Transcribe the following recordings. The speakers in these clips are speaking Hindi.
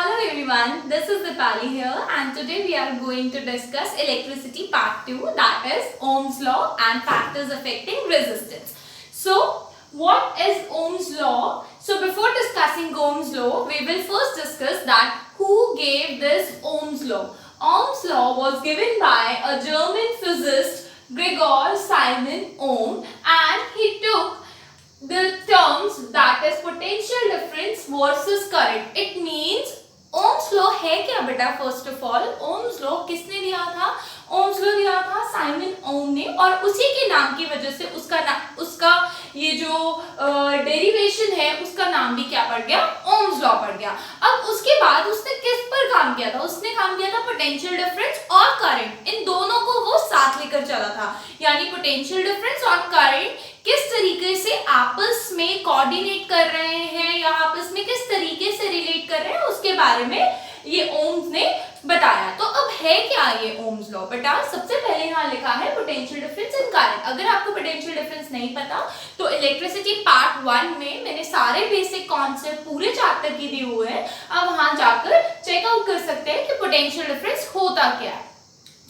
Hello everyone, this is Deepali here and today we are going to discuss electricity part 2, that is Ohm's law and factors affecting resistance. So what is Ohm's law? So before discussing Ohm's law, we will first discuss that who gave this Ohm's law. Ohm's law was given by a German physicist Gregor Simon Ohm, and he took the terms that is potential difference versus current. It means Ohm's law है क्या बेटा? First of all Ohm's law किसने दिया था? Ohm's law दिया था साइमन ओम ने, और उसी के नाम की वजह से उसका ये जो डेरिवेशन है उसका नाम भी क्या पड़ गया? Ohm's law पड़ गया. अब उसके बाद उसने किस पर काम किया था? उसने काम किया था पोटेंशियल डिफरेंस और करंट, इन दोनों को वो साथ लेकर चला था. यानी पोटेंशियल डिफरेंस और करंट किस तरीके से आपस में कोऑर्डिनेट कर रहे हैं या आपस में किस तरीके से रिलेट कर रहे हैं उसके बारे में ये ओम्स ने बताया. तो अब है क्या ये ओम्स लॉ? बेटा सबसे पहले यहाँ लिखा है पोटेंशियल डिफरेंस एंड करंट. अगर आपको पोटेंशियल डिफरेंस नहीं पता तो इलेक्ट्रिसिटी पार्ट 1 में मैंने सारे बेसिक कॉन्सेप्ट पूरे चैप्टर के दिए हुए हैं, आप वहां जाकर चेकआउट कर सकते हैं कि पोटेंशियल डिफरेंस होता क्या है.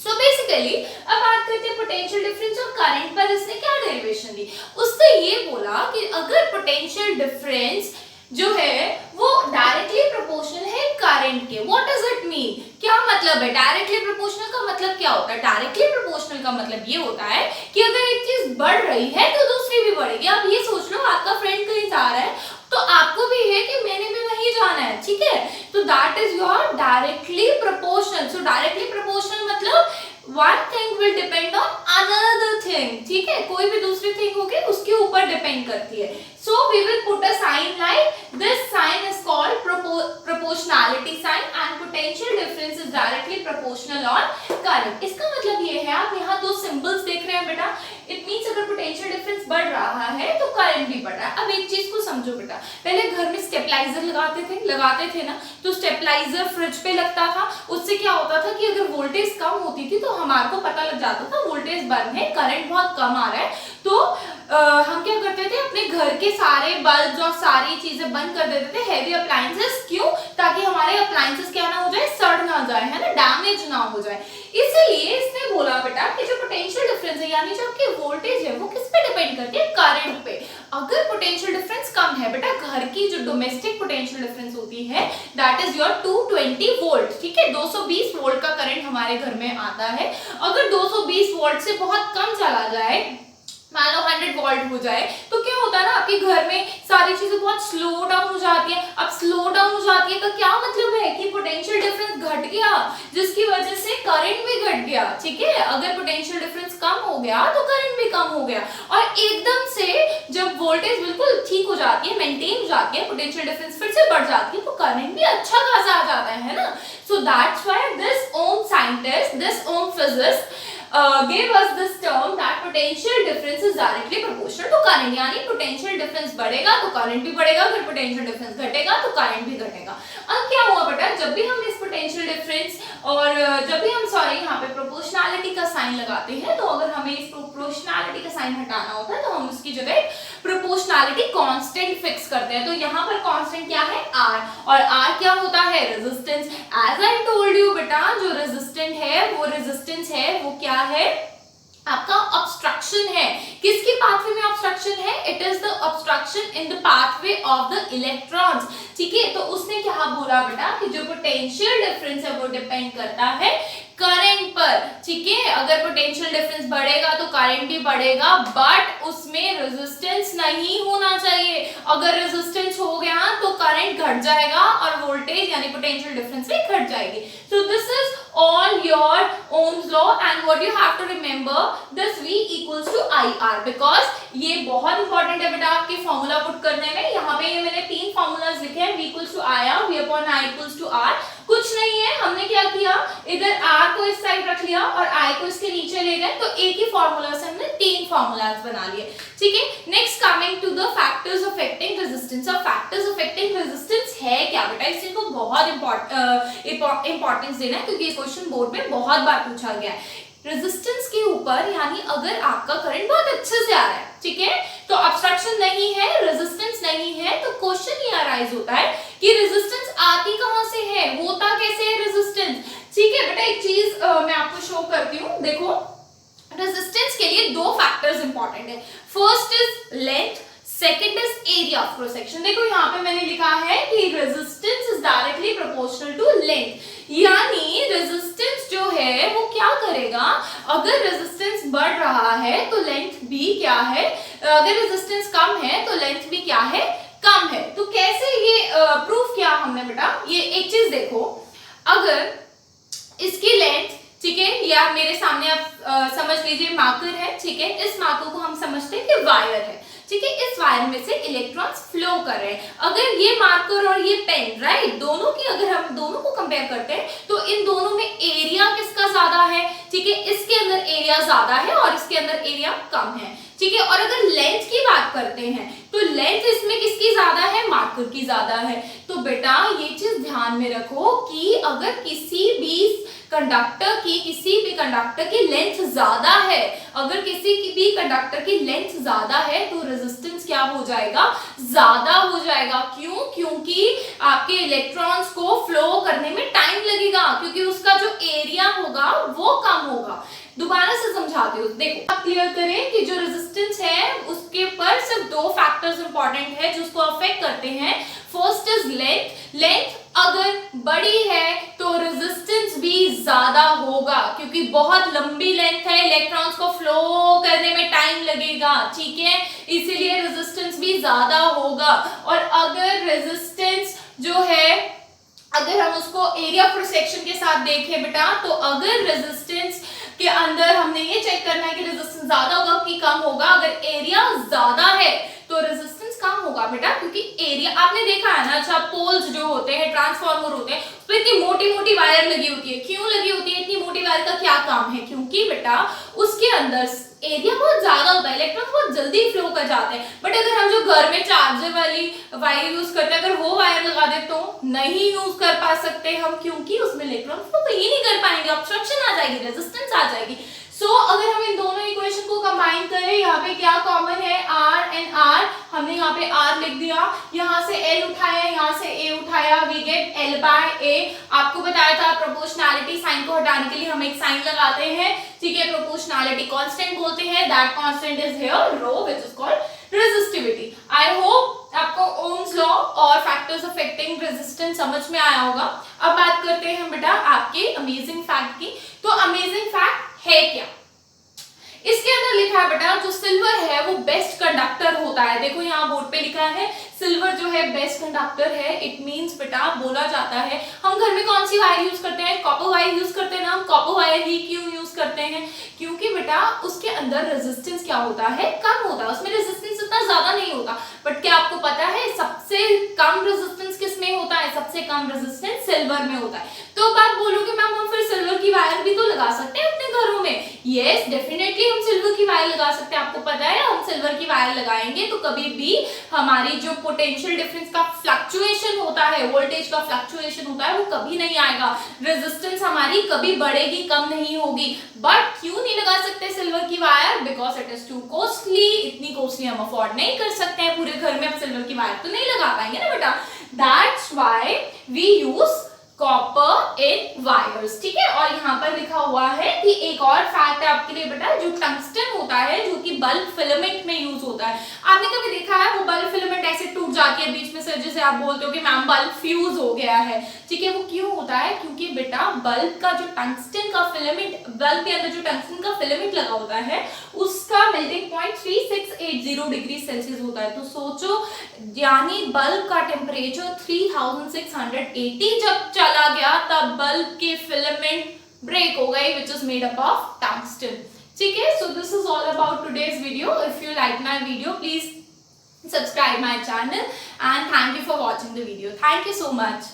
So basically, अब बात करते हैं पोटेंशियल डिफरेंस और करंट पर इसने क्या डेरिवेशन दी. उसने ये बोला कि अगर पोटेंशियल डिफरेंस जो है वो डायरेक्टली प्रोपोर्शनल है करंट के. What does it mean? क्या मतलब है डायरेक्टली प्रोपोर्शनल का? मतलब क्या होता है डायरेक्टली प्रोपोर्शनल का? मतलब ये होता है कि अगर एक चीज बढ़ रही है तो दूसरी भी बढ़ेगी. आप ये सोच लो, आपका फ्रेंड कहीं जा रहा है तो आपको भी है कि मैंने भी वहीं जाना है, ठीक है? तो that is your directly proportional. So directly proportional मतलब one thing will depend on another thing, ठीक है? कोई भी दूसरी थिंग होगी उसके ऊपर डिपेंड करती है. So we will put a sign like this. Sign is called proportionality sign and potential difference is directly proportional on current. इसका मतलब ये है, आप यहाँ दो सिंबल्स देख रहे हैं बेटा, इट मीन्स अगर पोटेंशियल डिफरेंस बढ़ रहा है तो करंट भी बढ़ रहा है. अब एक चीज को समझो बेटा, पहले घर में स्टेबलाइजर लगाते थे ना, तो स्टेबलाइजर फ्रिज पे लगता था. उससे क्या होता था कि अगर वोल्टेज कम होती थी तो हमारे को पता लग जाता था वोल्टेज बंद है, करंट बहुत कम आ रहा है. तो हम क्या करते थे, अपने घर के सारे बल्ब और सारी चीजें बंद कर देते थे, हैवी अप्लायंसेस. क्यों? ताकि हमारे अप्लायंसेस क्या ना हो जाए, सड़ ना जाए, है ना, डैमेज ना हो जाए. इसलिए इसने बोला बेटा कि जो पोटेंशियल डिफरेंस है यानी जो आपकी वोल्टेज है वो किस पे डिपेंड करती है? करंट पे. अगर पोटेंशियल डिफरेंस कम है बेटा, घर की जो डोमेस्टिक पोटेंशियल डिफरेंस होती है दैट इज योर 220 वोल्ट, ठीक है? 220 वोल्ट का करंट हमारे घर में आता है. अगर 220 वोल्ट से बहुत कम चला जाए, मान लो 100 वोल्ट हो जाए, तो क्या होता है ना, आपके घर में सारी चीजें बहुत स्लो डाउन हो जाती है. अब स्लो डाउन हो जाती है का क्या मतलब है कि पोटेंशियल डिफरेंस घट गया, जिसकी वजह से करंट भी घट गया, ठीक है? अगर पोटेंशियल डिफरेंस कम हो गया तो करंट भी कम हो गया. और एकदम से जब वोल्टेज बिल्कुल ठीक हो जाती है, मेंटेन हो जाती है, पोटेंशियल डिफरेंस फिर से बढ़ जाती है, तो करंट भी अच्छा खासा आ जाता है ना. So that's why this Ohm scientist, this Ohm physicist gave us this term that potential difference is directly proportional to current. यानी पोटेंशियल डिफरेंस बढ़ेगा तो करंट भी बढ़ेगा, फिर पोटेंशियल डिफरेंस घटेगा तो करंट भी घटेगा. अब क्या हुआ बेटा, जब भी हम इस पोटेंशियल डिफरेंस और जब भी हम यहाँ पे प्रोपोर्शनैलिटी का साइन लगाते हैं, तो अगर हमें इस प्रोपोर्शनैलिटी का साइन हटाना होता है तो हम उसकी जगह प्रोपोर्शनैलिटी कांस्टेंट फिक्स करते हैं. तो यहाँ पर कांस्टेंट क्या है? R. और R क्या होता है? Resistance. As I told you बेटा, जो रेजिस्टेंस है वो क्या है? आपका ऑब्स्ट्रक्शन है. किसके पाथवे में ऑब्स्ट्रक्शन है? It is the obstruction in the pathway of the electrons, ठीक है? तो उसने क्या बोला बेटा कि जो पोटेंशियल डिफरेंस है वो डिपेंड करता है करंट पर, ठीक है? अगर पोटेंशियल डिफरेंस बढ़ेगा तो करंट भी बढ़ेगा, बट उसमें रेजिस्टेंस नहीं होना चाहिए. अगर रेजिस्टेंस हो गया तो करंट घट जाएगा और वोल्टेज यानी पोटेंशियल डिफरेंस भी घट जाएगी. So this is all your Ohm's law and what you have to remember this V equals to IR, because ये बहुत इंपॉर्टेंट है बेटा आपके फॉर्मूला पुट करने में. यहाँ पे ये मैंने 3 फॉर्मूलाज लिखे हैं, V equals to IR, V upon I equals to R. कुछ नहीं है, हमने क्या किया, इधर R को इस साइड रख लिया और I को इसके नीचे ले गए, तो एक ही फॉर्मूला से हमने 3 फॉर्मूलाज बना लिए, ठीक है? Next coming to the factors affecting resistance. और फैक्टर्स अफेक्टिंग रेजिस्टेंस है क्या बेटा? इसी को बहुत इंपॉर्टेंस देना है क्योंकि ये क्वेश्चन बोर्ड में बहुत बार पूछा गया है. रेजिस्टेंस के ऊपर, यानी अगर आपका करंट बहुत अच्छे से आ रहा है, ठीक है, तो ऑब्स्ट्रक्शन नहीं है, रेजिस्टेंस नहीं है, तो क्वेश्चन ये अराइज होता है कि रेजिस्टेंस आती कहां से है, होता कैसे है रेजिस्टेंस। ठीक है बेटा, एक चीज मैं आपको शो करती हूँ, देखो रेजिस्टेंस के लिए दो फैक्टर्स इंपॉर्टेंट है, first is length, second is area of cross section. देखो यहाँ पे मैंने लिखा है कि resistance is directly proportional to length, यानी रेजिस्टेंस जो है वो क्या करेगा, अगर रेजिस्टेंस बढ़ रहा है तो लेंथ भी क्या है, अगर रेजिस्टेंस कम है तो लेंथ भी क्या है, कम है। तो कैसे ये प्रूफ किया हमने बेटा, ये एक चीज देखो, अगर इसकी लेंथ, ठीक है, या मेरे सामने आप समझ लीजिए मार्कर है, ठीक है, इस मार्कर को हम समझते हैं कि वायर है, ठीक है, इस वायर में से इलेक्ट्रॉन्स फ्लो कर रहे हैं। अगर ये मार्कर और ये पेन, राइट, दोनों की अगर हम दोनों को कंपेयर करते हैं तो इन दोनों में एरिया किसका ज्यादा है, ठीक है, इसके अंदर एरिया ज्यादा है और इसके अंदर एरिया कम है, ठीक है। और अगर लेंथ की बात करते हैं तो लेंथ इसमें किसकी ज्यादा है, मार्कर की ज्यादा है। तो बेटा ये चीज ध्यान में रखो कि अगर किसी भी कंडक्टर की लेंथ ज्यादा है, अगर किसी की भी कंडक्टर की लेंथ ज्यादा है तो रेजिस्टेंस क्या हो जाएगा, ज्यादा हो जाएगा। क्यों, क्योंकि आपके इलेक्ट्रॉन्स को फ्लो करने में टाइम लगेगा, क्योंकि उसका जो एरिया होगा वो कम होगा। दोबारा से समझाती हूँ, देखो आप क्लियर करें कि जो रेजिस्टेंस है उसके ऊपर सिर्फ दो फैक्टर्स इंपॉर्टेंट है जो उसको अफेक्ट करते हैं। फर्स्ट इज लेंथ, लेंथ अगर बड़ी है तो रेजिस्टेंस भी ज्यादा होगा, क्योंकि बहुत लंबी लेंथ है, इलेक्ट्रॉन्स को फ्लो करने में टाइम लगेगा, ठीक है, इसीलिए रेजिस्टेंस भी ज्यादा होगा। और अगर रेजिस्टेंस जो है, अगर हम उसको एरिया ऑफ सेक्शन के साथ देखें बेटा, तो अगर रेजिस्टेंस के अंदर हमने ये चेक करना है कि रेजिस्टेंस ज्यादा होगा कि कम होगा। अगर एरिया ज्यादा है तो रेजिस्टेंस कम होगा बेटा, क्योंकि एरिया आपने देखा है ना, अच्छा पोल्स जो होते हैं, ट्रांसफार्मर होते हैं, उसपे इतनी मोटी मोटी वायर लगी होती है। क्यों लगी होती है इतनी मोटी वायर, का क्या काम है, क्योंकि बेटा उसके अंदर एरिया बहुत ज्यादा होता है, इलेक्ट्रॉन बहुत जल्दी फ्लो कर जाते हैं। बट अगर हम जो घर में चार्जर वाली वायर यूज करते हैं, अगर वो वायर लगा दे तो नहीं यूज कर पा सकते हम, क्योंकि उसमें इलेक्ट्रॉन फ्लो तो ये नहीं कर पाएंगे, ऑब्स्ट्रक्शन आ जाएगी, रेजिस्टेंस आ जाएगी। अगर हम इन दोनों इक्वेशन को कंबाइन करें, यहाँ पे क्या कॉमन है, R एंड R, हमने यहाँ पे R लिख दिया, यहाँ से L उठाया, यहाँ से A उठाया, we get L by A। आपको बताया था प्रोपोर्शनैलिटी साइन को हटाने के लिए हम एक साइन लगाते हैं, ठीक है, प्रोपोर्शनैलिटी कांस्टेंट बोलते हैं, that constant is here rho which is called resistivity. I hope आपको ओम्स लॉ और फैक्टर्स अफेक्टिंग रेजिस्टेंस समझ में आया होगा। अब बात करते हैं बेटा आपके अमेजिंग फैक्ट की। तो अमेजिंग फैक्ट है क्या, इसके अंदर लिखा है बेटा जो सिल्वर है वो बेस्ट कंडक्टर होता है। देखो यहाँ बोर्ड पे लिखा है सिल्वर जो है बेस्ट कंडक्टर है। इट मींस बेटा बोला जाता है, हम घर में कौन सी वायर यूज करते हैं, कॉपर वायर यूज करते हैं ना, हम कॉपर वायर ही क्यों यूज करते हैं, क्योंकि बेटा उसके अंदर रेजिस्टेंस क्या होता है, कम होता है, उसमें रेजिस्टेंस इतना ज्यादा नहीं होता। बट क्या आपको पता है सबसे कम रेजिस्टेंस किस में होता है, सबसे कम रेजिस्टेंस सिल्वर में होता है। तो बात बोलोगे मैम हम फिर सिल्वर की वायर भी तो लगा सकते हैं अपने घरों में। यस डेफिनेटली हम सिल्वर की वायर लगा सकते हैं। आपको पता है हम सिल्वर की वायर लगाएंगे तो कभी भी हमारी जो पोटेंशियल डिफरेंस का फ्लक्चुएशन होता है, वोल्टेज का फ्लक्चुएशन होता है, वो कभी नहीं आएगा, रेजिस्टेंस हमारी कभी बढ़ेगी, कम नहीं होगी। बट क्यों नहीं लगा सकते सिल्वर की wire, because it is to costly, इतनी कॉस्टली हम अफोर्ड नहीं कर सकते हैं, पूरे घर में हम सिल्वर की वायर तो नहीं लगा पाएंगे ना बेटा। That's why we use copper in wires, ठीक है। और यहाँ पर लिखा हुआ है कि एक और फैक्ट है आपके लिए बेटा, जो टंगस्टन होता है जो कि बल्ब फिलामेंट में यूज होता है। आपने कभी देखा है वो बल्ब फिलामेंट ऐसे टूट जाती है बीच में से, जैसे आप बोलते हो कि मैम बल्ब फ्यूज हो गया है, ठीक है, वो क्यों होता है, क्योंकि बेटा बल्ब का जो टंगस्टन का फिलामेंट, बल्ब के अंदर जो टंगस्टन का फिलामेंट लगा होता है उसका मेल्टिंग पॉइंट 3680 डिग्री सेल्सियस होता है। तो सोचो यानी बल्ब का टेम्परेचर 3680 जब चला गया तब बल्ब के फिलामेंट ब्रेक हो गए, which is made up of tungsten, ठीक है। So this is all about today's video. If you like my video, please subscribe my channel and thank you for watching the video. Thank you so much.